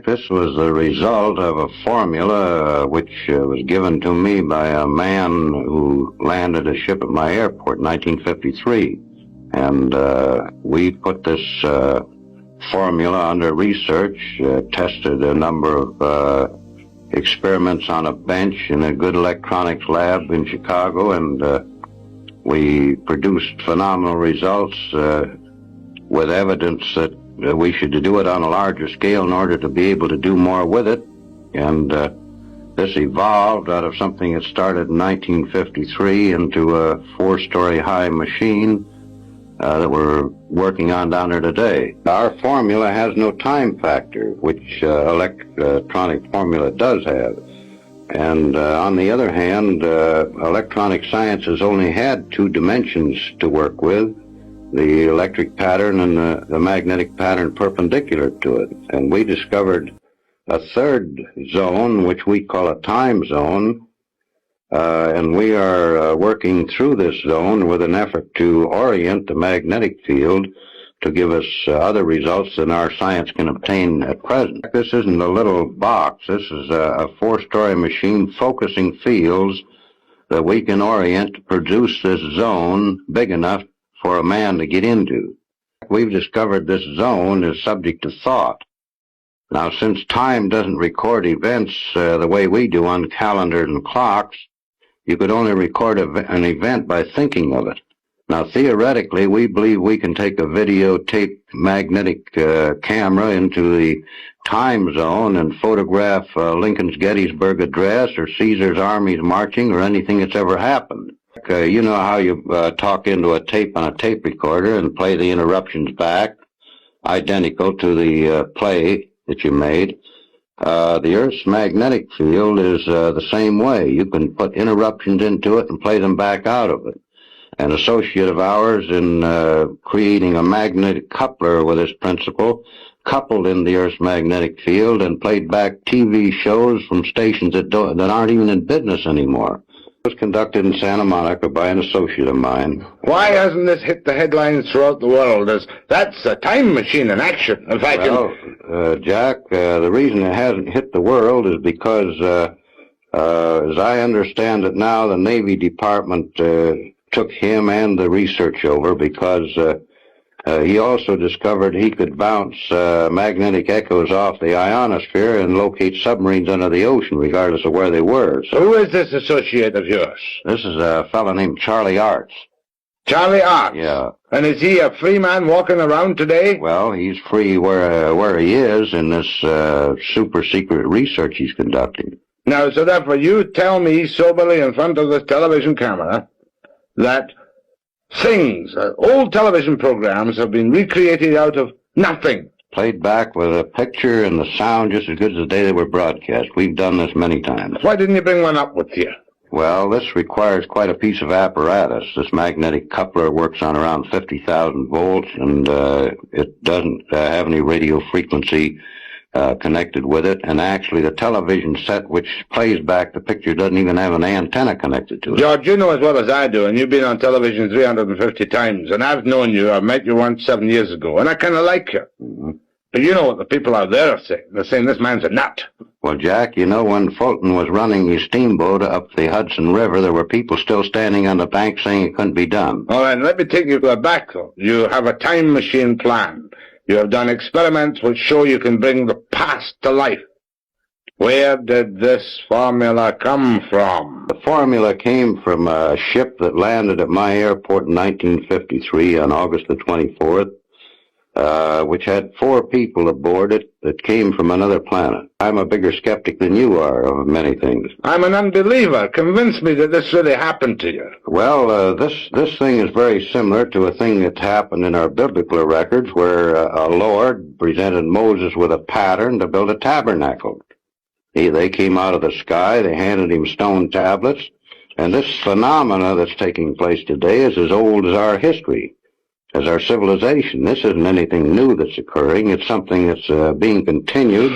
This was the result of a formula which was given to me by a man who landed a ship at my airport in 1953. And we put this formula under research, tested a number of experiments on a bench in a good electronics lab in Chicago, and we produced phenomenal results with evidence that we should do it on a larger scale in order to be able to do more with it. And this evolved out of something that started in 1953 into a 4-story high machine that we're working on down there today. Our formula has no time factor, which electronic formula does have. And on the other hand, electronic science has only had 2 dimensions to work with, the electric pattern and the magnetic pattern perpendicular to it. And we discovered a 3rd zone, which we call a time zone, and we are working through this zone with an effort to orient the magnetic field to give us other results than our science can obtain at present. This isn't a little box. This is a 4-story machine focusing fields that we can orient to produce this zone big enough for a man to get into. We've discovered this zone is subject to thought. Now, since time doesn't record events the way we do on calendars and clocks, you could only record an event by thinking of it. Now, theoretically, we believe we can take a videotape magnetic camera into the time zone and photograph Lincoln's Gettysburg Address or Caesar's armies marching or anything that's ever happened. You know how you talk into a tape on a tape recorder and play the interruptions back, identical to the play that you made. The Earth's magnetic field is the same way. You can put interruptions into it and play them back out of it. An associate of ours in creating a magnetic coupler with this principle coupled in the Earth's magnetic field and played back TV shows from stations that aren't even in business anymore. It was conducted in Santa Monica by an associate of mine. Why hasn't this hit the headlines throughout the world? That's a time machine in action. In fact, Jack, the reason it hasn't hit the world is because, as I understand it now, the Navy Department took him and the research over because he also discovered he could bounce magnetic echoes off the ionosphere and locate submarines under the ocean, regardless of where they were. So who is this associate of yours? This is a fellow named Charlie Arts. Charlie Arts? Yeah. And is he a free man walking around today? Well, he's free where he is in this super secret research he's conducting. Now, so therefore you tell me soberly in front of this television camera that old television programs have been recreated out of nothing. Played back with a picture and the sound just as good as the day they were broadcast. We've done this many times. Why didn't you bring one up with you? Well, this requires quite a piece of apparatus. This magnetic coupler works on around 50,000 volts, and it doesn't have any radio frequency connected with it, and actually the television set which plays back the picture doesn't even have an antenna connected to it. George, you know as well as I do, and you've been on television 350 times, and I've known you, I met you once 7 years ago, and I kind of like you. Mm-hmm. But you know what the people out there are saying. They're saying this man's a nut. Well, Jack, you know, when Fulton was running his steamboat up the Hudson River, there were people still standing on the bank saying it couldn't be done. All right, let me take you back, though. You have a time machine plan. You have done experiments which show you can bring the past to life. Where did this formula come from? The formula came from a ship that landed at my airport in 1953 on August the 24th, which had 4 people aboard it that came from another planet. I'm a bigger skeptic than you are of many things. I'm an unbeliever. Convince me that this really happened to you. Well, this thing is very similar to a thing that's happened in our biblical records where a Lord presented Moses with a pattern to build a tabernacle. They came out of the sky, they handed him stone tablets, and this phenomena that's taking place today is as old as our history, as our civilization. This isn't anything new that's occurring. It's something that's being continued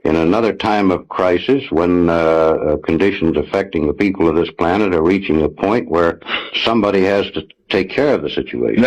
in another time of crisis when conditions affecting the people of this planet are reaching a point where somebody has to take care of the situation.